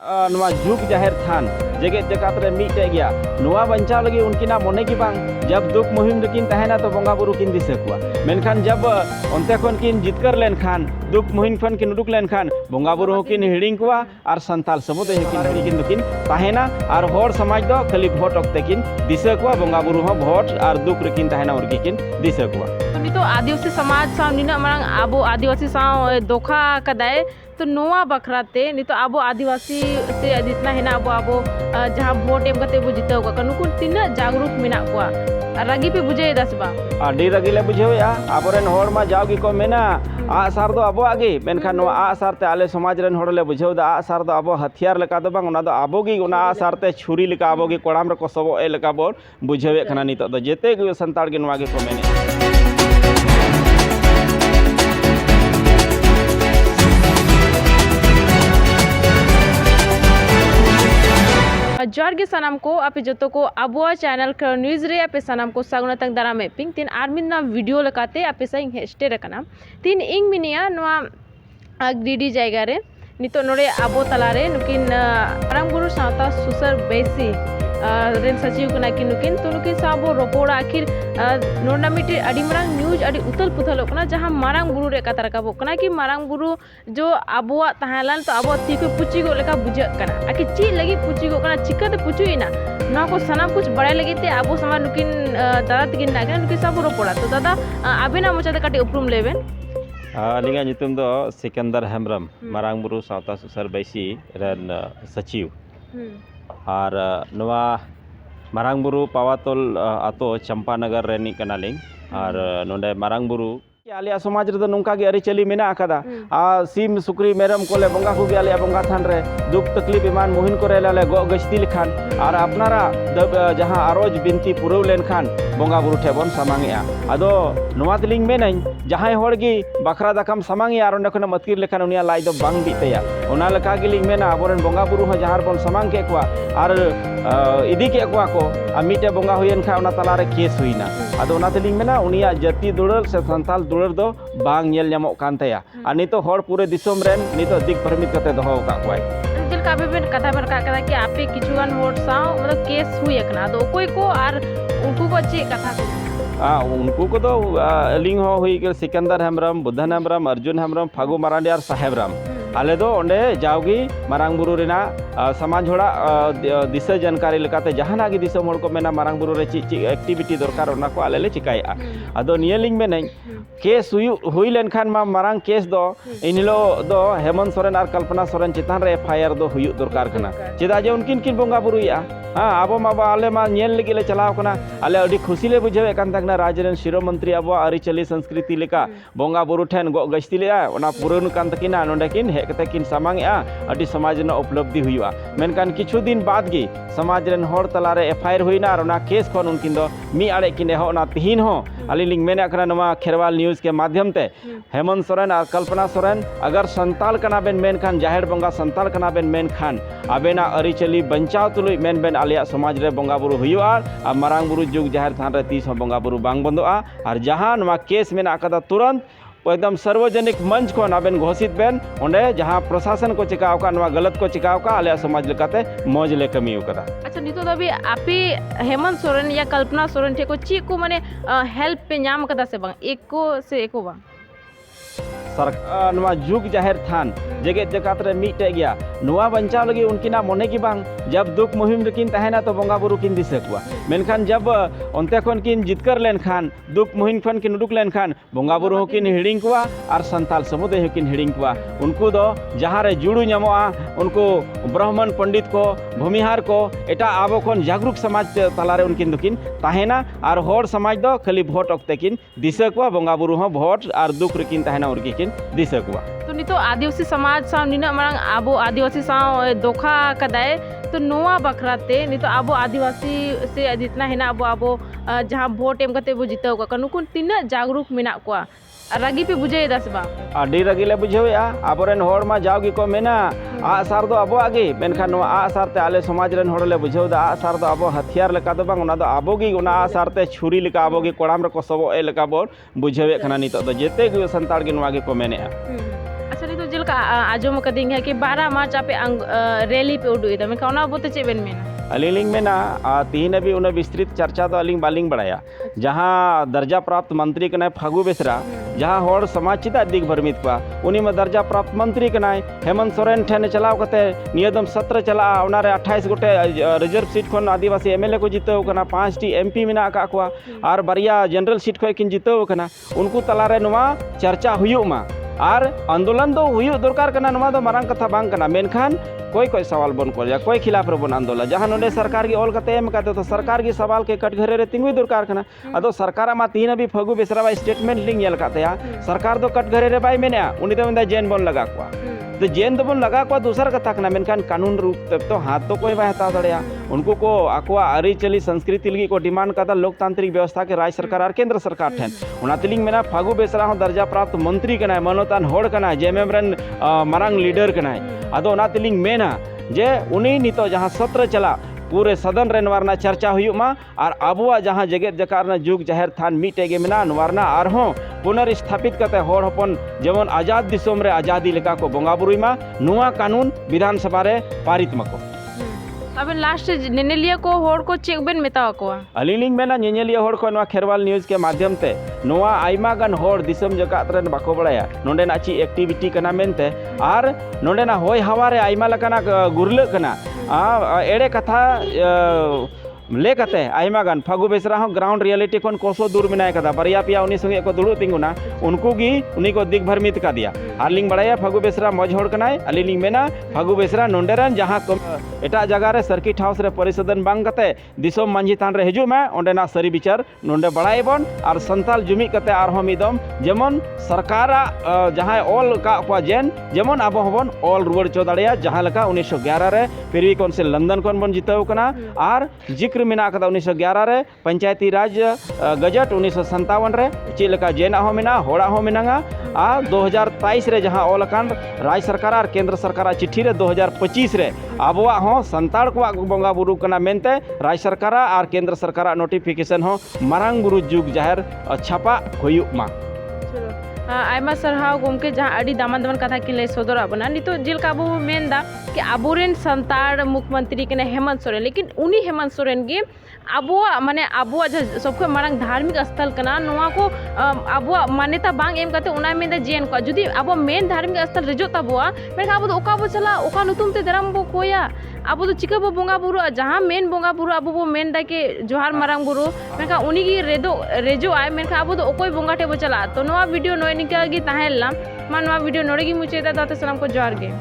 जुग जाहिर थान जेगेत जकात रे मीटे गया नुआ बंचाव लगी उनकिना मोने की बांग जब दुख मुहिम रेकिन तहना तो बोंगा बुरु किन दिसे कुआ मेनखान जब onte खन किन जितकर लेन खान दुख मुहिम खन किन उडुक लेन खान बोंगा बुरु किन हिडिंग कुआ और संताल समुदाय किन हिडिंग किन तहना और होर समाज दो खाली भोट ओक्ते किन दिसे कुआ बोंगा बुरु हो भोट और दुख रेकिन तहना उरगी किन दिसे कुआ तो नितो आदिवासी समाज साव निना मांग आबो आदिवासी साव दोखा कदाय तो नोआ बखराते नितो आबो आदिवासी से जितना है ना आबो जहाँ वोट एम कते बो जिताव का नुकुन तिना जागरूक मेना कुआ रागी पे बुझे दसबा आडी रगिले बुझेया आबोरेन होर मा जावगी को मेना आ सार दो आबो आगे मेनखान नो आ सार ते आले समाज रेन होरले बुझेव दा आ सार दो आबो हथियार लेका दो बांग ओना दो आबोगी ओना आ सार ते छुरी लेका आबोगी कोड़ाम रे को सबो ए लेका बोर बुझेवे खना नितो दो जेते गे संताड़ गे नोआ गे को मेने जोर के सनाम को आपे जतो को आबुआ चैनल कर न्यूज़ रे आपे सनाम को सागुना तंग दारा में पिंग तीन आर्मिन ना वीडियो लगाते आपे सही हेस्टे रखना तीन इंग मिनिया नोआ ग्रीडी जायगा रे नितो नोरे आबो तलारे नुकिन रामगुरु सावता सुसर बेसी रेन सचिव कना कि नुकिन तो नुकिन साबो रोपोड़ा आखिर नोना मिटे अडी मरांग न्यूज अडी उतल पुथल कना जहां मारांग बुरु रे कतार का कना कि मारांग बुरु जो आबुआ तहालान तो आबो ती को पुची को लेका बुझत कना आखि ची लगी पुची को कना चिकते पुचुइना ना को सना कुछ बड़े लगी ते आबो समा नुकिन दादा तिकिन नागन नुकिन साबो रोपोड़ा तो दादा आबेना मोचाते काटे उपरुम लेबेन अलिंगा नितुम दो सिकंदर हेमरम मारांग बुरु सावता सुसर बैसी रेन सचिव और नवा मारांग बुरु पावातोल आतो चंपानगर रेनी कनालिंग और नोंडे मारांग बुरु आलिया समाज रे नोंका गे अरिचली मेना आकादा आ सीम सुक्री मेरम कोले बोंगा को गे आलिया बोंगा थान रे दुख तकलीफ ईमान मोहिन को रेला ले गो गस्ती लिखान और अपनारा जहां आरोज बिनती पुरव लेन खान बोंगा बुरु ठेबन सामांगिया आदो नोवा तलिंग मेनाइन जहां होड़गी बखरा दाकम सामांगिया और नखना मतकिर लेखान उनिया लाई दो बांग बितेया ओना लका गिलिंग मेना आबोरेन बोंगा बुरु हो जहार बोन सामांग के कुआ और इदी के कुआ को आ मिटे बोंगा हुयन खा ओना तला रे केस हुइना आदो ओना तलिंग मेना उनिया जाति दुड़ल से संताल दुड़र दो बांग नेल ᱧᱟᱢᱚᱜ ᱠᱟᱱ ᱛᱟᱭᱟ ᱟᱨ ᱱᱤᱛᱚᱜ ᱦᱚᱲ ᱯᱩᱨᱟᱹ ᱫᱤᱥᱚᱢ ᱨᱮᱱ ᱱᱤᱛᱚᱜ ᱫᱤᱠ ᱯᱨᱚᱢᱤᱛ ᱠᱟᱛᱮ ᱫᱚᱦᱚ ᱟᱠᱟᱫ ᱠᱚᱣᱟᱭ जलका बेबेन कथा बन का कदा कि आपे किछुगान वोट साव मतलब केस हुई एकना तो कोई को और उनको को चे कथा को उनको को तो अलिंग हो हुई के सिकंदर हेमरम बुद्धन हेमरम अर्जुन हेमरम फागु मारांडी और साहेब राम आले दो ओंडे जावगी मारांग बुरु रेना समाज होड़ा दिशा जानकारी लेकाते जहाना गी दिशा मोड़ को मेना मारांग बुरु रे ची एक्टिविटी दरकार ओना को आले ले चिकाया आदो नियलिंग में नहीं केस हुई लेनखान मा मारांग केस दो इनलो दो हेमंत सोरेन और कल्पना सोरेन चितान रे एफआईआर दो हुई दरकार कना चेदा जे उनकिन किन बोंगा बुरुया हाँ आबो मा आले मा नेल लगी ले चलाव कना आले अडी खुशी ले बुझे कान तकना राज्य रेन शिरो मंत्री आबो अरिचली संस्कृति लेका बोंगा बुरु ठेन गो गस्ती ले ओना पुरन कान तकिना नोंडे किन हे कते किन सामांगया अडी समाज न उपलब्धि हुईवा मेनकान किछु दिन बाद गी समाज रेन होड़ तला रे एफआईआर हुईना और ओना केस खन उनकिन दो मी आड़े किन हो ओना तिहिन हो अलिलिंग मेना कना नवा खेरवाल न्यूज़ के माध्यम ते हेमंत सोरेन और कल्पना सोरेन अगर संताल कना बेन मेन खान जाहिर बोंगा संताल कना बेन मेन खान आबेना अरिचली बंचाव तुलुई मेन बेन आलिया समाज रे बोंगा बुरु हुआ और मारांग बुरु जुग जाहिर थान रे तीस बोंगा बुरु बांग बंदोआ और जहां नवा केस मेना आकादा तुरंत एकदम सार्वजनिक मंच को आबेन घोषित बेन ओंडे जहां प्रशासन को चिकाव का नवा गलत को चिकाव का आलिया समाज लेकाते मौज ले कमी कदा अच्छा नितो दबी आपे हेमंत सोरेन या कल्पना सोरेन ठे को ची को माने हेल्प पे नाम कदा से बांग एको से एको बांग सरकार नवा जुग जाहिर थान जेगेत जकात रे मीटे गया नुआ बंचाव लगी उनकिना मोने की बांग जब दुख मुहिम रेकिन तहना तो बोंगा बुरु किन दिसे कुआ मेनखान जब onte खन किन जितकर लेन खान दुख मुहिम खन किन उडुक लेन खान बोंगा बुरु हो किन हिडिंग कुआ और संताल समुदाय हो किन हिडिंग कुआ उनको दो जहां रे जुड़ू ᱧᱟᱢᱚᱜᱼᱟ उनको ब्राह्मण पंडित को भूमिहार को एटा आबो खन जागरूक समाज तलारे उनकिन दुकिन ताहेना और होड़ समाज दो खाली भोट ओक्ते किन दिसे कुआ बोंगा बुरु हो भोट और दुख रेकिन ताहेना उरगी किन दिसे कुआ तो नितो आदिवासी समाज साव निना मांग आबो आदिवासी साव दोखा कदाय तो नोआ बखराते नितो आबो आदिवासी से जितना है ना आबो जहां वोट एम कते बो जिताव का नुकुन तिना जागरूक मेना को रागी पे बुझे दसबा अडी रगी ले बुझेया आबोरेन होड़ मा जावगी को मेना आ सार दो आबो आगे मेनखान नो आ सार ते आले समाज रेन होड़ ले बुझेव दा आ सार दो आबो हथियार लेका दो बांग ओना दो आबोगी ओना आ सार ते छुरी लेका आबोगी कोड़ाम रे को सबो ए लेका बोर बुझेवे खना नितो दो जेते गे संताड़ गे नोआ गे को मेने अच्छा नितो जलका आजम कदिंग है कि 12 मार्च आपे रैली पे उडुई दा मेका ओना बोते चेबेन मेना अलिंग में ना तीन भी उन्हें विस्तृत चर्चा तो अलिंग बालिंग बढ़ाया जहाँ दर्जा प्राप्त मंत्री कना फागु बेसरा जहाँ होड़ समाज चिता दिग भरमित को उन्हीं में दर्जा प्राप्त मंत्री कना हेमंत सोरेन ठेने चलाव कते नियदम सत्र चला 28 गोटे रिजर्व सीट खन आदिवासी एमएलए को जीतो कना 5 टी एमपी मेना का को और बारिया जनरल सीट खन किन जीतो कना उनको तलारे नवा चर्चा हुयुमा और आंदोलन दो हुयु दरकार कना नवा दो मारंग कथा बांग कना मेनखान कोई सवाल बन कर कोई खिलाफ रे बन आंदोलन जहाँ नोडे सरकार की ऑल कते एम कते तो सरकार की सवाल के कटघरे रे तिंगुई दरकार कना अदो सरकार मा तीन भी फगु बेसरा स्टेटमेंट लिंग यल कते सरकार दो कटघरे रे बाय मेने उनी तो मेंदा जेन बन लगा को तो जेन दबन लगा को दूसर कथा कना मेनखान कानून रूप तब तो हाथ तो कोई बाय हता दड़या उनको को आकवा अरिचली संस्कृति लगी को डिमांड कदा लोकतांत्रिक व्यवस्था के राज्य सरकार और केंद्र सरकार ठेन उना तिलिंग मेना फागु बेसरा हो दर्जा प्राप्त मंत्री कना मनोतान होड़ कना जेमेमरन मारंग लीडर कना अदो उना तिलिंग मेना जे उनी नितो जहाँ सत्र चला पूरे सदन रे नवारना चर्चा हुयुमा और अबुआ जहाँ जगत जकारना जुग जाहिर थान मीटेगे मेना नवारना आरहों पुनर्स्थापित करते होड़ हपन जेमन आजाद दिसोम रे आजादी लेका को बोंगा बुरुइमा नुआ कानून विधानसभा रे पारित मको अब लास्ट नेनेलिया को होड़ को चेक बेन मेता को अलिंग मेना नेनेलिया होड़ को नवा खेरवाल न्यूज़ के माध्यम ते नवा आइमा गन होड़ दिसम जगत रे बाको बड़ाया नोंडे ना ची एक्टिविटी कना मेनते और नोंडे ना होय हवा रे आइमा लकना गुरले कना एड़े कथा लेकते आइमा गान फागु बेसरा हो ग्राउंड रियलिटी खन कोसो दूर मेना कदा बरिया पिया उनी संगे को दुड़ु तिंगुना उनको गी उनी को दिग भरमित का दिया आरलिंग बड़ाया फागु बेसरा मज होड़ कनाय अलिंग मेना फागु बेसरा नोंडेरन जहाँ एटा जगह रे सर्किट हाउस रे परिषदन बांग कते दिसोम मांझी थान रे हिजु में ओंडेना सरी विचार नोंडे बड़ाई बन और संताल जुमी कते आरहो मिदम जेमन सरकारा जहाँ ऑल का को जेन जेमन आबो हबन ऑल रुवर चो दाड़िया जहाँ लका 1911 रे प्रिवी काउंसिल लंदन खन बन जिताव कना और जिक्र मेना कदा 1911 रे पंचायती राज गजट 1957 रे चेलका जेना हो मेना होड़ा हो मेनागा आ 2023 रे जहाँ ऑल कान राज्य सरकार और केंद्र सरकार चिट्ठी रे 2025 रे आबुआ हो संताड़ को बोंगा बुरु कना मेनते राज्य सरकार और केंद्र सरकार नोटिफिकेशन हो मारंग बुरु जुग जाहिर छापा हुयुमा आयमा सरहाव गोमके जहाँ अड़ी दामन दामन कथा कि लय सदर बना नितो जेलका अबो मेन दा कि अबोरेन संताड़ मुख्यमंत्री के हेमंत सोरेन लेकिन उनी हेमंत सोरेन के अबुआ माने अबुआ सबको मारंग धार्मिक स्थल कना नोआ को अबुआ मान्यता बांग एम कते उना मेन दा जेन को जुदी अबो मेन धार्मिक स्थल रिजो तबुआ मेन अबो ओका बो चला ओका नुतुम ते धर्म बो कोया अबो तो चिका बो बोंगा बुरु जहाँ मेन बोंगा बुरु अबो बो मेन दा के जोहार मारंग बुरु मेन उनी की रेजो आय मेन अबो तो ओकोय बोंगा टे बो चला तो नोआ वीडियो नोय निका गी ताहेला मा नोआ वीडियो नोड़े गी मुचेदा दाते सलाम को जोहार गे।